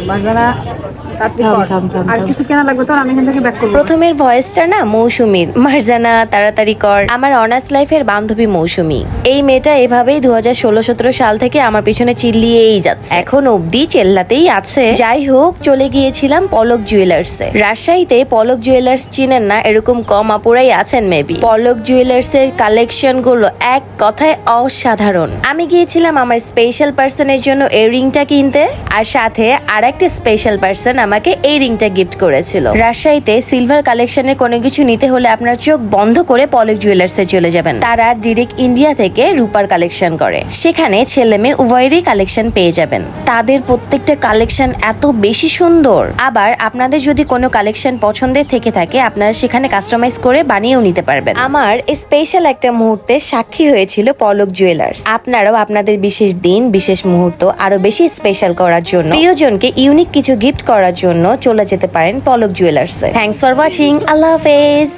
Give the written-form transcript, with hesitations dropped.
বাজারা আর কিছু কেনা লাগবে তো আমি এখান থেকে ব্যাক করব। প্রথমের ভয়েসটা না মৌসুমীর, মারজানা তাড়াতাড়ি কর, আমার অনার্স লাইফের বান্ধবী মৌসুমী। এই মেয়েটা এভাবেই 2016-17 সাল থেকে আমার পিছনে চিল্লিয়েই যাচ্ছে, এখন অবধি চেল্লাতেই আছে। যাই হোক, চলে গিয়েছিলাম পলক জুয়েলার্সে। রাজশাহীতে পলক জুয়েলার্স চিনেন না এরকম কম আপুরাই আছেন মেবি। পলক জুয়েলার্স এর কালেকশন গুলো এক কথায় অসাধারণ। আমি গিয়েছিলাম আমার স্পেশাল পার্সনের জন্য এই রিংটা কিনতে, আর সাথে আর একটা স্পেশাল পার্সন আমাকে এই রিংটা গিফট করেছিল। রাজশাহীতে সিলভার কালেকশনের কোনো কিছু নিতে হলে আপনার চোখ বন্ধ করে পলক জুয়েলার্সে চলে যাবেন। তারা ডিরেক্ট ইন্ডিয়া থেকে রূপার কালেকশন করে, সেখানে ছেলে মেয়ে উভয়েরই কালেকশন পেয়ে যাবেন। তাদের প্রত্যেকটা কালেকশন এত বেশি সুন্দর। আবার আপনাদের যদি কোনো কালেকশন পছন্দের থেকে থাকে, আপনারা সেখানে কাস্টমাইজ করে বানিয়েও নিতে পারবেন। আমার স্পেশাল একটা মুহূর্তে সাক্ষী হয়েছিল পলক জুয়েলার্স। আপনারাও আপনাদের বিশেষ দিন, বিশেষ মুহূর্ত আরো বেশি স্পেশাল করার জন্য, প্রিয়জনকে ইউনিক কিছু গিফট করার জন্য চলে যেতে পারেন পলক জুয়েলার্সে। Thanks for watching. আল্লাহ হাফেজ।